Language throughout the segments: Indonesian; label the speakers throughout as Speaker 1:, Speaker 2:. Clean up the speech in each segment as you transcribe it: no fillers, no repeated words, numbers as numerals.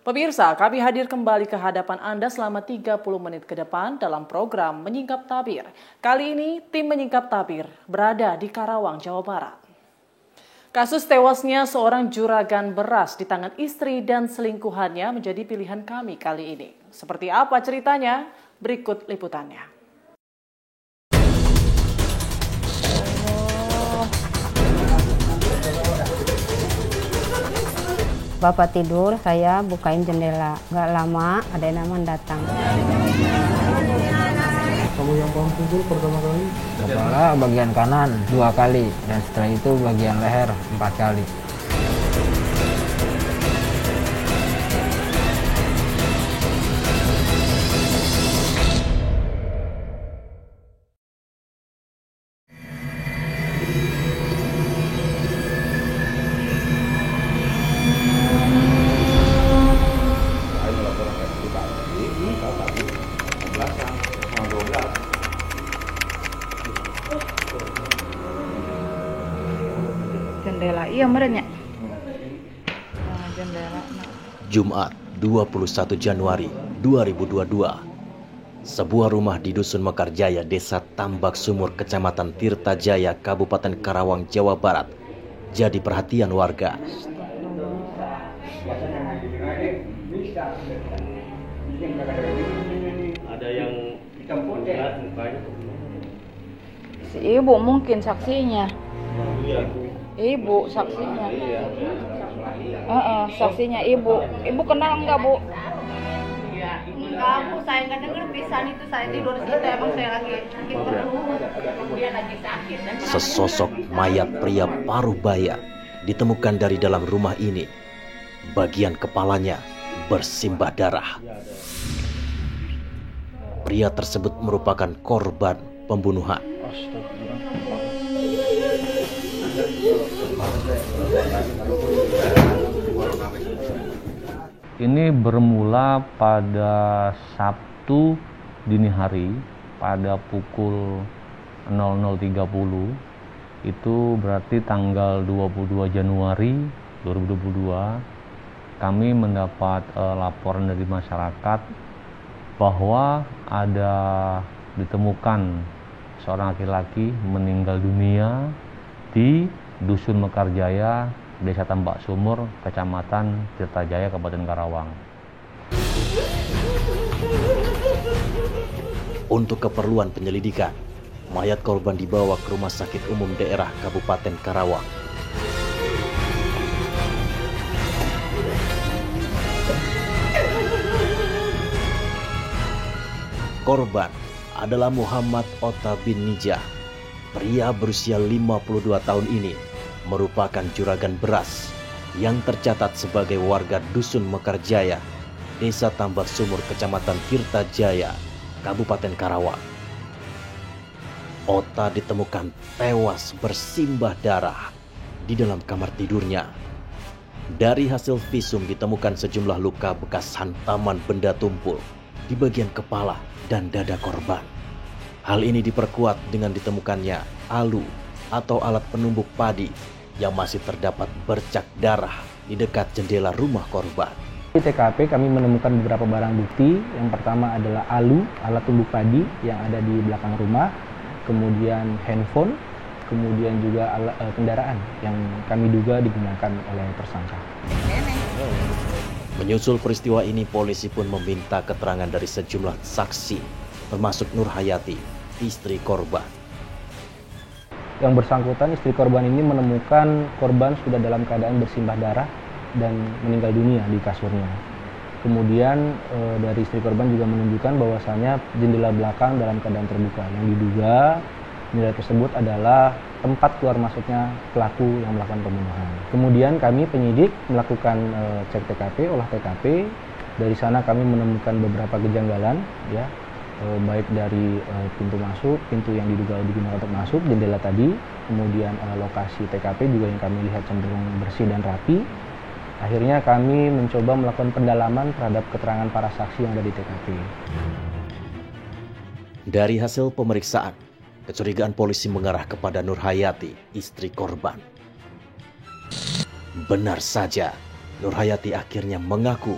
Speaker 1: Pemirsa, kami hadir kembali ke hadapan Anda selama 30 menit ke depan dalam program Menyingkap Tabir. Kali ini, tim Menyingkap Tabir berada di Karawang, Jawa Barat. Kasus tewasnya seorang juragan beras di tangan istri dan selingkuhannya menjadi pilihan kami kali ini. Seperti apa ceritanya? Berikut liputannya.
Speaker 2: Bapak tidur, saya bukain jendela. Nggak lama, ada yang namanya datang.
Speaker 3: Kamu yang pukul pertama kali?
Speaker 4: Kepala bagian kanan 2 kali, dan setelah itu bagian leher 4 kali.
Speaker 2: Jendela, iya merenya. Jendela.
Speaker 5: Jumat 21 Januari 2022. Sebuah rumah di Dusun Mekarjaya, Desa Tambak Sumur, Kecamatan Tirtajaya, Kabupaten Karawang, Jawa Barat, jadi perhatian warga.
Speaker 3: Ada yang melihat mukanya?
Speaker 6: Si ibu mungkin saksinya.
Speaker 3: Iya.
Speaker 6: Ibu saksinya. Saksinya ibu. Ibu kenal enggak, Bu?
Speaker 7: Enggak, Bu, saya nggak dengar pisan itu, saya tidur situ, emang saya lagi sakit perut, dia lagi sakit.
Speaker 5: Sesosok mayat pria paruh baya ditemukan dari dalam rumah ini. Bagian kepalanya bersimbah darah. Pria tersebut merupakan korban pembunuhan.
Speaker 8: Ini bermula pada Sabtu dini hari pada pukul 00.30. Itu berarti tanggal 22 Januari 2022. Kami mendapat laporan dari masyarakat bahwa ada ditemukan seorang laki-laki meninggal dunia di Dusun Mekarjaya, Desa Tambak Sumur, Kecamatan Tirtajaya, Kabupaten Karawang.
Speaker 5: Untuk keperluan penyelidikan, mayat korban dibawa ke Rumah Sakit Umum Daerah Kabupaten Karawang. Korban adalah Muhammad Ota bin Nijah. Pria berusia 52 tahun ini merupakan juragan beras yang tercatat sebagai warga Dusun Mekarjaya, Desa Tambak Sumur, Kecamatan Tirtajaya, Kabupaten Karawang. Ota ditemukan tewas bersimbah darah di dalam kamar tidurnya. Dari hasil visum ditemukan sejumlah luka bekas hantaman benda tumpul di bagian kepala dan dada korban. Hal ini diperkuat dengan ditemukannya alu atau alat penumbuk padi yang masih terdapat bercak darah di dekat jendela rumah korban.
Speaker 4: Di TKP kami menemukan beberapa barang bukti. Yang pertama adalah alu, alat tumbuk padi yang ada di belakang rumah, kemudian handphone, kemudian juga kendaraan yang kami duga digunakan oleh tersangka.
Speaker 5: Menyusul peristiwa ini, polisi pun meminta keterangan dari sejumlah saksi, termasuk Nur Hayati, istri korban.
Speaker 4: Yang bersangkutan, istri korban ini menemukan korban sudah dalam keadaan bersimbah darah dan meninggal dunia di kasurnya. Kemudian dari istri korban juga menunjukkan bahwasannya jendela belakang dalam keadaan terbuka. Yang diduga jendela tersebut adalah tempat keluar masuknya pelaku yang melakukan pembunuhan. Kemudian kami penyidik melakukan cek TKP, olah TKP. Dari sana kami menemukan beberapa kejanggalan, ya, baik dari pintu masuk, pintu yang diduga digunakan untuk masuk, jendela tadi, kemudian lokasi TKP juga yang kami lihat cenderung bersih dan rapi. Akhirnya kami mencoba melakukan pendalaman terhadap keterangan para saksi yang ada di TKP.
Speaker 5: Dari hasil pemeriksaan, kecurigaan polisi mengarah kepada Nur Hayati, istri korban. Benar saja, Nur Hayati akhirnya mengaku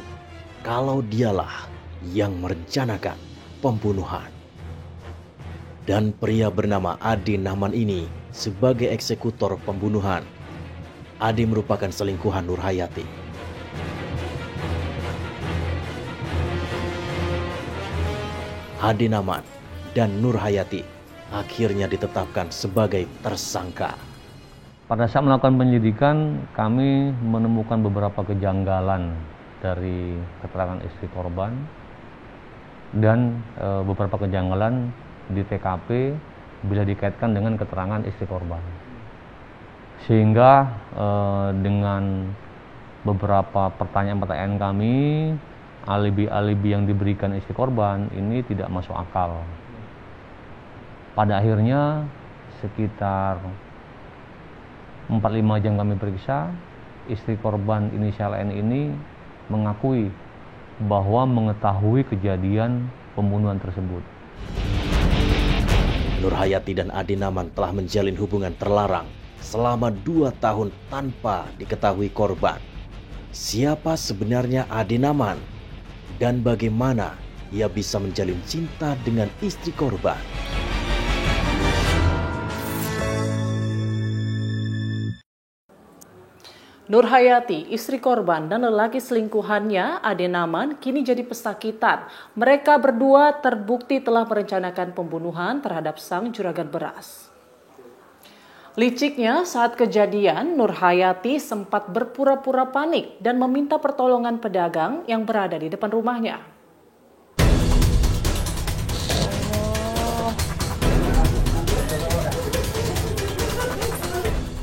Speaker 5: kalau dialah yang merencanakan pembunuhan. Dan pria bernama Ade Nahman ini sebagai eksekutor pembunuhan. Ade merupakan selingkuhan Nurhayati. Ade Nahman dan Nurhayati akhirnya ditetapkan sebagai tersangka.
Speaker 8: Pada saat melakukan penyelidikan, kami menemukan beberapa kejanggalan dari keterangan istri korban dan beberapa kejanggalan di TKP bila dikaitkan dengan keterangan istri korban. Sehingga dengan beberapa pertanyaan-pertanyaan kami, alibi-alibi yang diberikan istri korban ini tidak masuk akal. Pada akhirnya sekitar 4-5 jam kami periksa, istri korban inisial N ini mengakui bahwa mengetahui kejadian pembunuhan tersebut.
Speaker 5: Nurhayati dan Ade Nahman telah menjalin hubungan terlarang selama 2 tahun tanpa diketahui korban. Siapa sebenarnya Ade Nahman dan bagaimana ia bisa menjalin cinta dengan istri korban?
Speaker 1: Nurhayati, istri korban dan lelaki selingkuhannya, Ade Nahman, kini jadi pesakitan. Mereka berdua terbukti telah merencanakan pembunuhan terhadap sang juragan beras. Liciknya, saat kejadian, Nurhayati sempat berpura-pura panik dan meminta pertolongan pedagang yang berada di depan rumahnya.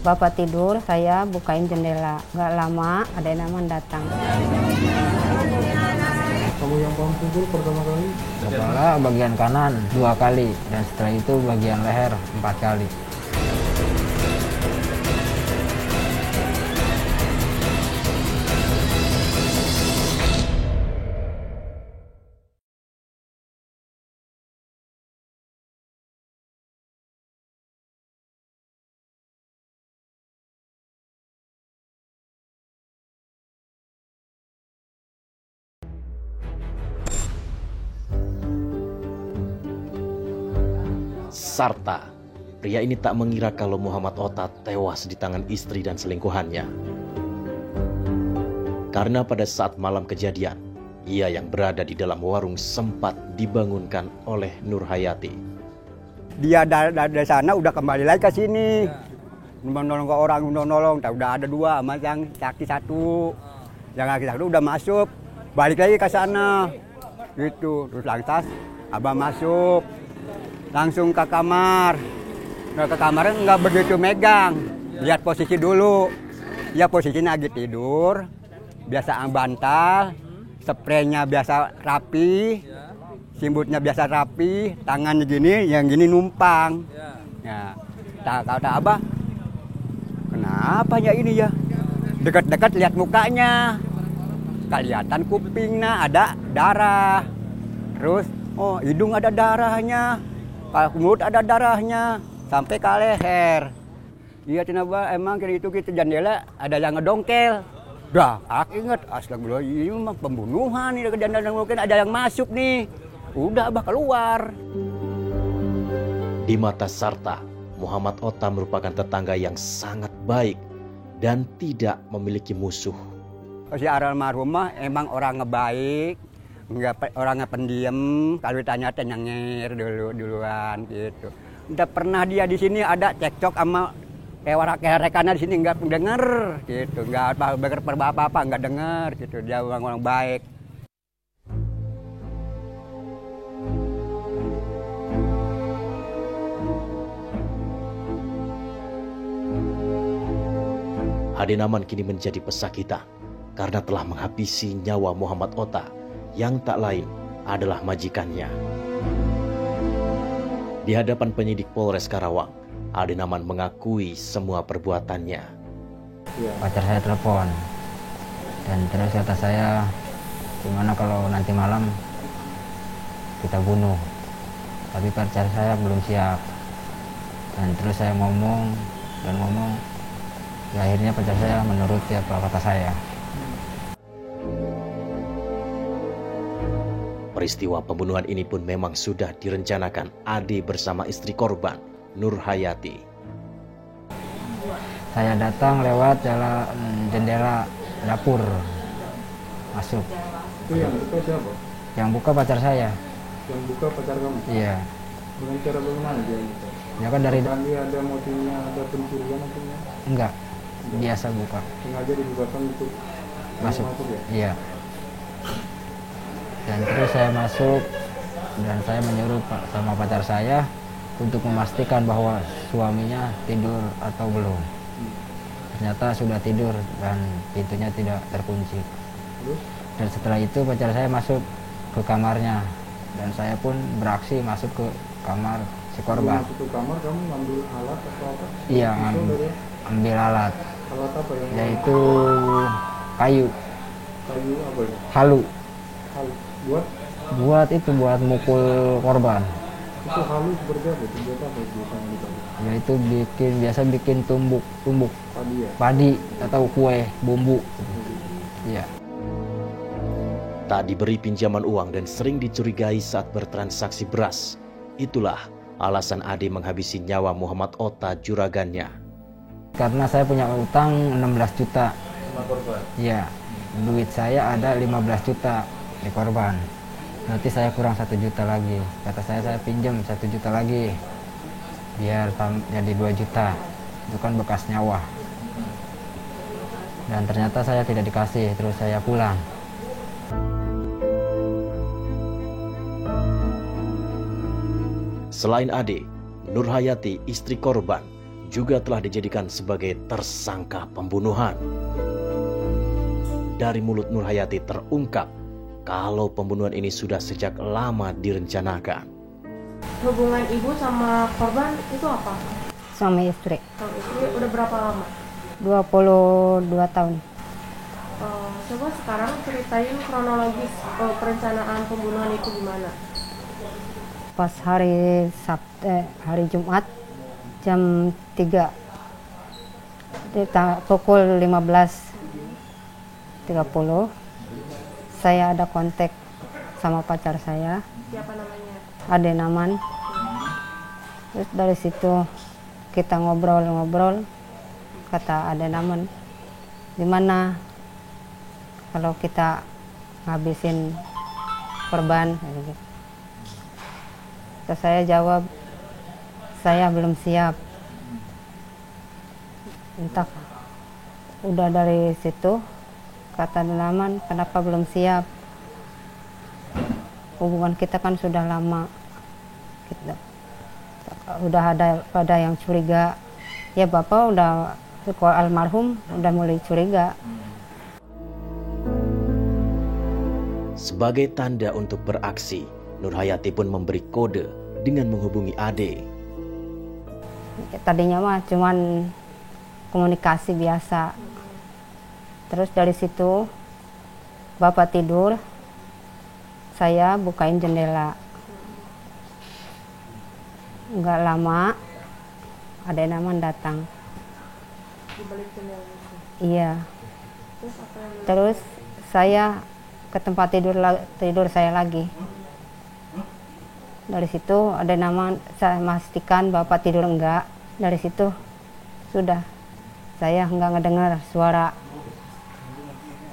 Speaker 2: Bapak tidur, saya bukain jendela. Gak lama ada Nahman datang.
Speaker 3: Kamu yang kamu pukul pertama kali?
Speaker 4: Kepala bagian kanan 2 kali dan setelah itu bagian leher 4 kali.
Speaker 5: Sarta, pria ini tak mengira kalau Muhammad Ota tewas di tangan istri dan selingkuhannya. Karena pada saat malam kejadian, ia yang berada di dalam warung sempat dibangunkan oleh Nurhayati.
Speaker 9: Dia dari sana udah kembali lagi ke sini. Menolong ke orang, menolong. Udah ada 2 sama yang kaki 1. Yang kaki 1 udah masuk. Balik lagi ke sana. Gitu. Terus lantas abah masuk. Langsung ke kamar. Nah, ke kamar nggak begitu megang. Lihat posisi dulu. Ya posisinya lagi tidur. Biasa bantal. Spraynya biasa rapi. Simbutnya biasa rapi. Tangannya gini, yang gini numpang. Ya. Kata abah, kenapa ya ini ya? Dekat-dekat lihat mukanya. Kelihatan kupingnya ada darah. Terus, oh hidung ada darahnya. Kalau mulut ada darahnya sampai ke leher. Iya kenapa emang kayak itu kita jendela ada yang ngedongkel. Dah, aku ingat astagfirullah ini mah pembunuhan ini ke jendela mungkin ada yang masuk nih. Udah abah keluar.
Speaker 5: Di mata Sarta, Muhammad Ota merupakan tetangga yang sangat baik dan tidak memiliki musuh.
Speaker 9: Si almarhumah emang orang ngebaik. Enggak orangnya pendiam, kalau ditanya nyengir duluan gitu. Udah pernah dia di sini ada cekcok sama rekannya di sini enggak denger gitu, enggak apa-apa enggak denger gitu. Dia orang baik.
Speaker 5: Ade Nahman kini menjadi pesakitan karena telah menghabisi nyawa Muhammad Ota yang tak lain adalah majikannya. Di hadapan penyidik Polres Karawang, Ade Nahman mengakui semua perbuatannya.
Speaker 4: Pacar saya telepon dan terus kata saya, gimana kalau nanti malam kita bunuh. Tapi pacar saya belum siap. Dan terus saya ngomong, ya akhirnya pacar saya menuruti apa kata saya.
Speaker 5: Peristiwa pembunuhan ini pun memang sudah direncanakan Ade bersama istri korban, Nur Hayati.
Speaker 2: Saya datang lewat jalan jendela dapur, masuk.
Speaker 3: Itu yang buka siapa?
Speaker 2: Yang buka pacar saya.
Speaker 3: Yang buka pacar kamu?
Speaker 2: Iya.
Speaker 3: Dengan cara bagaimana dia buka?
Speaker 2: Ya kan dari
Speaker 3: Tadi ada motifnya, ada pencurian akhirnya?
Speaker 2: enggak, biasa buka.
Speaker 3: Sengaja dibukakan untuk
Speaker 2: Masuk.
Speaker 3: ya?
Speaker 2: Iya. Dan terus saya masuk dan saya menyuruh sama pacar saya untuk memastikan bahwa suaminya tidur atau belum. Ternyata sudah tidur dan pintunya tidak terkunci. Dan setelah itu pacar saya masuk ke kamarnya dan saya pun beraksi masuk ke kamar si korban.
Speaker 3: Masuk ke kamar kamu ngambil alat atau apa?
Speaker 2: Iya,
Speaker 3: Dari
Speaker 2: ambil alat,
Speaker 3: alat apa yang?
Speaker 2: yaitu kayu,
Speaker 3: Kayu apa ya?
Speaker 2: halu.
Speaker 3: Halu. Buat?
Speaker 2: Buat mukul korban.
Speaker 3: Itu halu seperti apa? Buat apa biasanya dipakai?
Speaker 2: Yaitu biasa bikin tumbuk
Speaker 3: Padi ya?
Speaker 2: padi atau kue bumbu. Iya.
Speaker 5: Tak diberi pinjaman uang dan sering dicurigai saat bertransaksi beras. Itulah alasan Ade menghabisi nyawa Muhammad Ota, juragannya.
Speaker 2: Karena saya punya utang 16 juta.
Speaker 3: Sama korban?
Speaker 2: Iya. Duit saya ada 15 juta di korban. Nanti saya kurang 1 juta lagi. Kata saya pinjam 1 juta lagi. Biar jadi 2 juta. Itu kan bekas nyawa. Dan ternyata saya tidak dikasih, terus saya pulang.
Speaker 5: Selain Ade, Nur Hayati, istri korban, juga telah dijadikan sebagai tersangka pembunuhan. Dari mulut Nur Hayati terungkap kalau pembunuhan ini sudah sejak lama direncanakan.
Speaker 10: Hubungan ibu sama korban itu apa?
Speaker 2: Suami istri.
Speaker 10: Suami istri udah berapa lama?
Speaker 2: 22 tahun.
Speaker 10: Coba sekarang ceritain kronologis perencanaan pembunuhan itu gimana?
Speaker 2: Pas hari hari Jumat jam 3 pukul 15.30 saya ada kontak sama pacar saya.
Speaker 10: Siapa namanya?
Speaker 2: Ade Naman. Terus dari situ kita ngobrol, kata Ade Naman, gimana kalau kita ngabisin korban? Terus saya jawab, saya belum siap. Entah, udah dari situ kata Ade Naman, kenapa belum siap? Hubungan kita kan sudah lama. Udah ada yang curiga. Ya Bapak udah, almarhum udah mulai curiga.
Speaker 5: Sebagai tanda untuk beraksi, Nur Hayati pun memberi kode dengan menghubungi Ade.
Speaker 2: Tadinya mah cuman komunikasi biasa. Terus dari situ Bapak tidur, saya bukain jendela. Nggak lama ada Naman datang.
Speaker 10: Di balik jendela itu?
Speaker 2: Iya.
Speaker 10: Terus apa yang
Speaker 2: Terus saya ke tempat tidur saya lagi. Dari situ ada nama, saya memastikan Bapak tidur enggak. Dari situ sudah saya enggak ngedengar suara.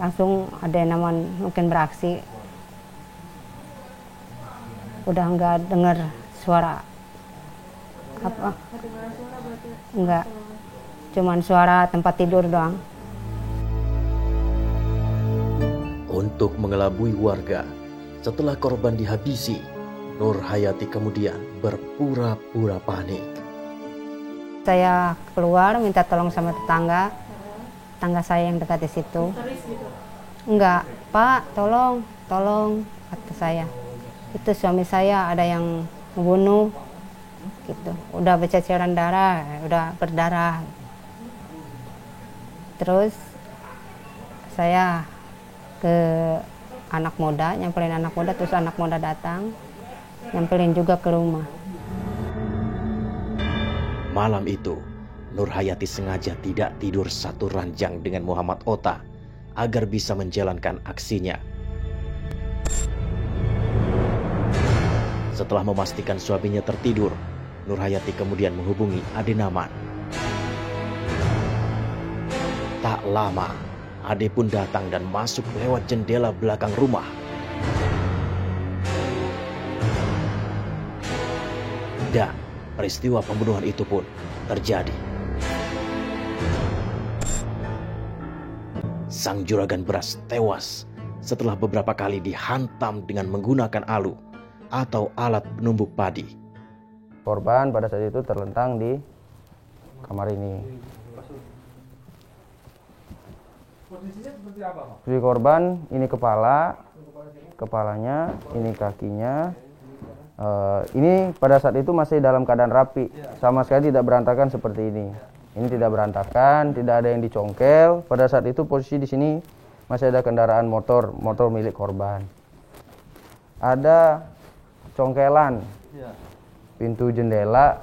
Speaker 2: Langsung ada nama mungkin beraksi. Udah enggak dengar suara. Apa?
Speaker 10: kedengaran suara berarti?
Speaker 2: Enggak. Cuman suara tempat tidur doang.
Speaker 5: Untuk mengelabui warga, setelah korban dihabisi, Nur Hayati kemudian berpura-pura panik.
Speaker 2: Saya keluar minta tolong sama tetangga saya yang dekat di situ.
Speaker 10: Teris gitu?
Speaker 2: Enggak, Pak, tolong, kata saya. Itu suami saya ada yang membunuh, gitu. Udah berceceran darah, udah berdarah. Terus saya ke anak muda, nyamperin anak muda, terus anak muda datang. Nyamperin juga ke rumah.
Speaker 5: Malam itu, Nur Hayati sengaja tidak tidur satu ranjang dengan Muhammad Ota agar bisa menjalankan aksinya. Setelah memastikan suaminya tertidur, Nurhayati kemudian menghubungi Ade Naman. Tak lama, Ade pun datang dan masuk lewat jendela belakang rumah. Dan peristiwa pembunuhan itu pun terjadi. Sang juragan beras tewas setelah beberapa kali dihantam dengan menggunakan alu atau alat penumbuk padi.
Speaker 4: Korban pada saat itu terlentang di kamar ini.
Speaker 3: Posisinya seperti apa, Pak?
Speaker 4: Posisi korban ini kepalanya, ini kakinya. Ini pada saat itu masih dalam keadaan rapi, sama sekali tidak berantakan seperti ini. Ini tidak berantakan, tidak ada yang dicongkel. Pada saat itu posisi di sini masih ada kendaraan motor milik korban. Ada congkelan pintu jendela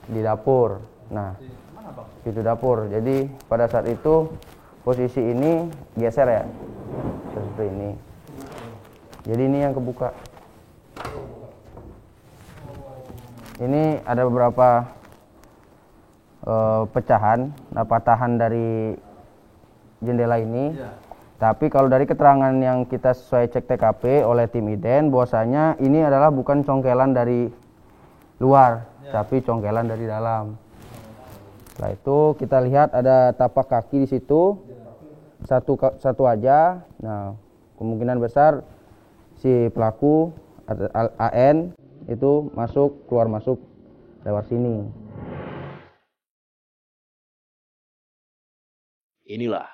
Speaker 4: di dapur. Nah, pintu dapur. Jadi pada saat itu posisi ini geser ya, seperti ini. Jadi ini yang kebuka. Ini ada beberapa patahan dari jendela ini. Tapi kalau dari keterangan yang kita sesuai cek TKP oleh tim IDEN, bahwasanya ini adalah bukan congkelan dari luar, tapi congkelan dari dalam. Setelah itu kita lihat ada tapak kaki di situ, satu aja. Nah, kemungkinan besar si pelaku AN itu keluar masuk lewat sini.
Speaker 5: Inilah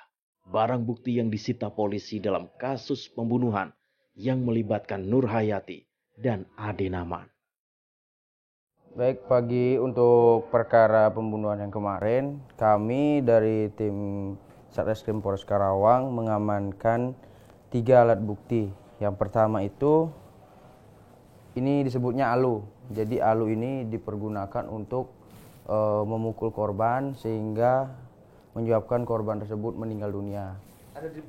Speaker 5: barang bukti yang disita polisi dalam kasus pembunuhan yang melibatkan Nurhayati dan Ade Naman.
Speaker 4: Baik, pagi untuk perkara pembunuhan yang kemarin, kami dari tim Satreskrim Polres Karawang mengamankan 3 alat bukti. Yang pertama itu, ini disebutnya alu. Jadi alu ini dipergunakan untuk memukul korban sehingga menyebabkan korban tersebut meninggal dunia.
Speaker 3: Ada di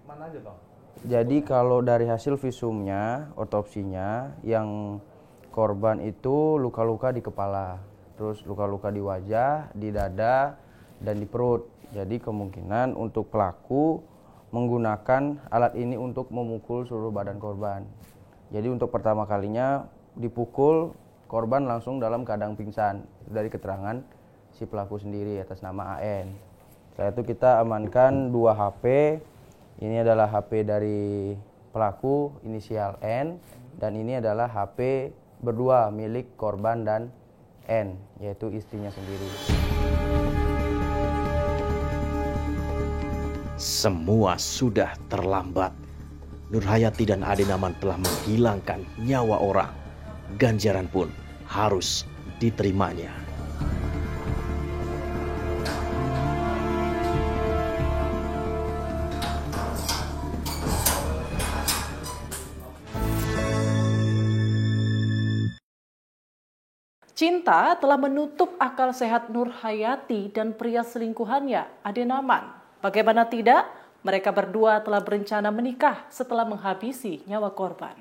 Speaker 3: mana aja, Bang?
Speaker 4: Jadi kalau dari hasil visumnya, otopsinya, yang korban itu luka-luka di kepala, terus luka-luka di wajah, di dada, dan di perut. Jadi kemungkinan untuk pelaku menggunakan alat ini untuk memukul seluruh badan korban. Jadi untuk pertama kalinya dipukul, korban langsung dalam keadaan pingsan. Dari keterangan si pelaku sendiri atas nama AN. Setelah itu kita amankan 2 HP. Ini adalah HP dari pelaku inisial N, dan ini adalah HP berdua milik korban dan N, yaitu istrinya sendiri.
Speaker 5: Semua sudah terlambat. Nurhayati dan Ade Naman telah menghilangkan nyawa orang. Ganjaran pun harus diterimanya.
Speaker 1: Cinta telah menutup akal sehat Nurhayati dan pria selingkuhannya, Ade Naman. Bagaimana tidak, mereka berdua telah berencana menikah setelah menghabisi nyawa korban.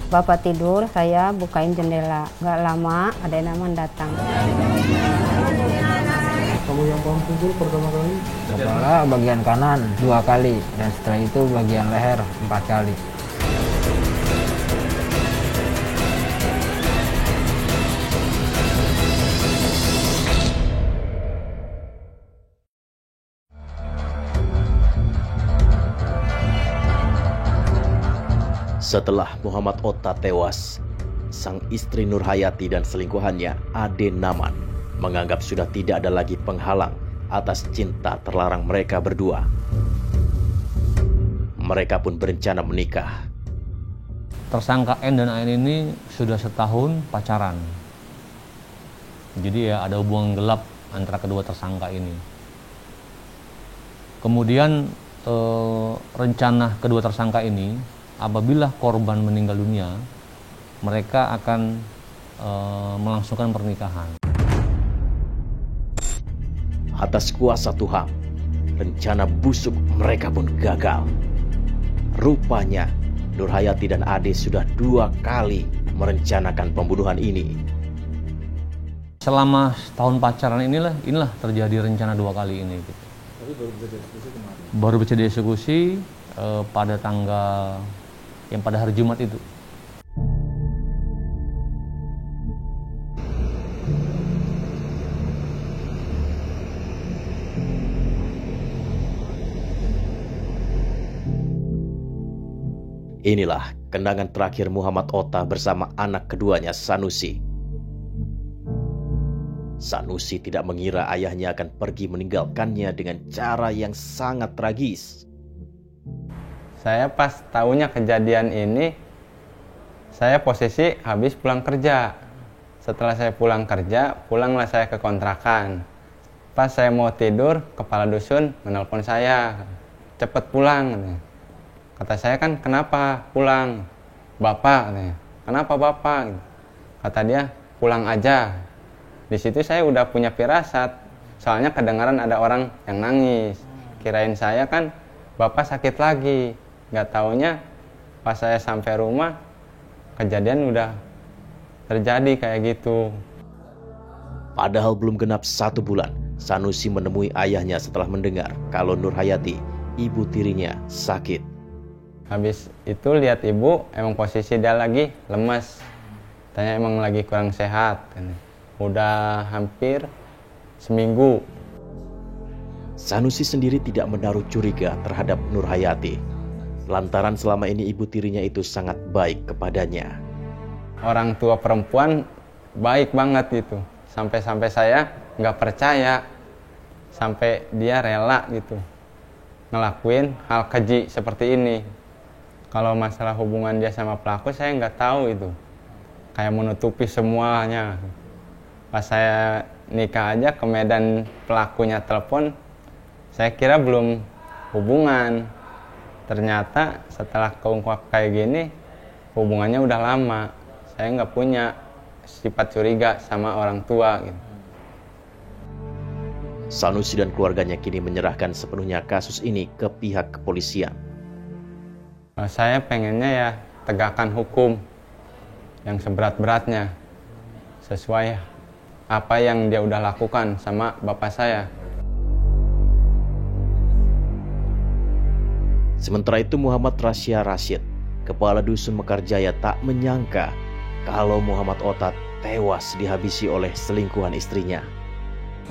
Speaker 11: Bapak tidur, saya bukain jendela. Nggak lama, Ade Naman datang.
Speaker 3: Kamu yang kamu pukul pertama kali?
Speaker 2: Kepala bagian kanan 2 kali, dan setelah itu bagian leher 4 kali.
Speaker 5: Setelah Muhammad Otta tewas, sang istri Nurhayati dan selingkuhannya Ade Naman menganggap sudah tidak ada lagi penghalang atas cinta terlarang mereka berdua. Mereka pun berencana menikah.
Speaker 8: Tersangka N dan AN ini sudah setahun pacaran. Jadi ya ada hubungan gelap antara kedua tersangka ini. Kemudian rencana kedua tersangka ini, apabila korban meninggal dunia, mereka akan melangsungkan pernikahan.
Speaker 5: Atas kuasa Tuhan, rencana busuk mereka pun gagal. Rupanya Nurhayati dan Ade sudah 2 kali merencanakan pembunuhan ini.
Speaker 8: Selama tahun pacaran inilah terjadi rencana 2 kali ini. Gitu.
Speaker 3: Tapi baru bisa dieksekusi kemarin.
Speaker 8: Baru bisa dieksekusi pada tanggal yang pada hari Jumat itu.
Speaker 5: Inilah kenangan terakhir Muhammad Otta bersama anak keduanya Sanusi. Sanusi tidak mengira ayahnya akan pergi meninggalkannya dengan cara yang sangat tragis.
Speaker 12: Saya pas tahunya kejadian ini, saya posisi habis pulang kerja. Setelah saya pulang kerja, pulanglah saya ke kontrakan. Pas saya mau tidur, kepala dusun menelpon saya, "Cepet pulang." Kata saya, "Kan kenapa pulang?" "Bapak," katanya. "Kenapa Bapak?" Kata dia, "Pulang aja." Di situ saya udah punya firasat, soalnya kedengaran ada orang yang nangis. Kirain saya kan Bapak sakit lagi. Nggak taunya pas saya sampai rumah, kejadian udah terjadi kayak gitu.
Speaker 5: Padahal belum genap 1 bulan, Sanusi menemui ayahnya setelah mendengar kalau Nurhayati, ibu tirinya, sakit.
Speaker 12: Habis itu lihat ibu, emang posisi dia lagi lemas. Tanya emang lagi kurang sehat. Udah hampir seminggu.
Speaker 5: Sanusi sendiri tidak menaruh curiga terhadap Nurhayati. Lantaran selama ini ibu tirinya itu sangat baik kepadanya.
Speaker 12: Orang tua perempuan baik banget gitu. Sampai-sampai saya nggak percaya. Sampai dia rela gitu ngelakuin hal keji seperti ini. Kalau masalah hubungan dia sama pelaku saya nggak tahu itu. Kayak menutupi semuanya. Pas saya nikah aja ke Medan pelakunya telepon, saya kira belum hubungan. Ternyata setelah keungkap kayak gini, hubungannya udah lama. Saya nggak punya sifat curiga sama orang tua. Gitu.
Speaker 5: Sanusi dan keluarganya kini menyerahkan sepenuhnya kasus ini ke pihak kepolisian.
Speaker 12: Saya pengennya ya tegakkan hukum yang seberat-beratnya sesuai apa yang dia udah lakukan sama bapak saya.
Speaker 5: Sementara itu Muhammad Rasya Rashid, kepala dusun Mekarjaya, tak menyangka kalau Muhammad Otta tewas dihabisi oleh selingkuhan istrinya.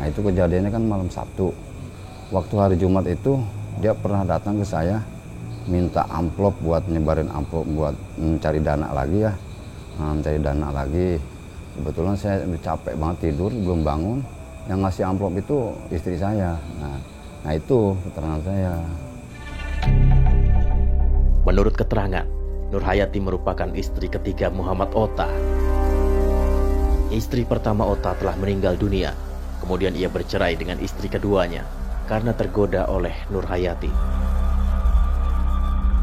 Speaker 13: Nah itu kejadiannya kan malam Sabtu. Waktu hari Jumat itu dia pernah datang ke saya minta amplop buat nyebarin amplop buat mencari dana lagi ya. Mencari dana lagi. Kebetulan saya capek banget tidur, belum bangun. Yang ngasih amplop itu istri saya. Nah itu keterangan saya.
Speaker 5: Menurut keterangan, Nurhayati merupakan istri ketiga Muhammad Otta. Istri pertama Otta telah meninggal dunia. Kemudian ia bercerai dengan istri keduanya karena tergoda oleh Nurhayati.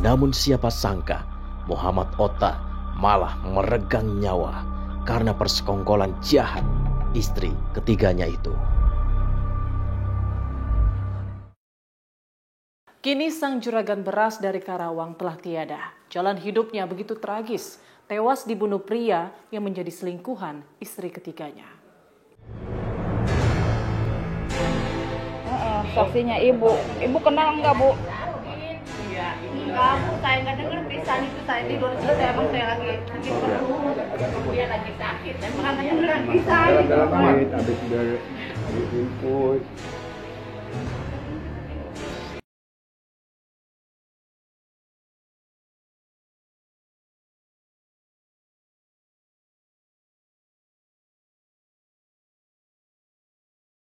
Speaker 5: Namun siapa sangka Muhammad Otta malah meregang nyawa karena persekongkolan jahat istri ketiganya itu.
Speaker 1: Kini sang juragan beras dari Karawang telah tiada. Jalan hidupnya begitu tragis, tewas dibunuh pria yang menjadi selingkuhan istri ketiganya.
Speaker 6: Saksinya ibu kenal nggak Bu?
Speaker 7: Iya, enggak Bu, saya nggak dengar pisan itu, saya tidur situ, emang saya lagi perlu, dia lagi sakit, emang nggak dengar pisan.
Speaker 9: Habis input.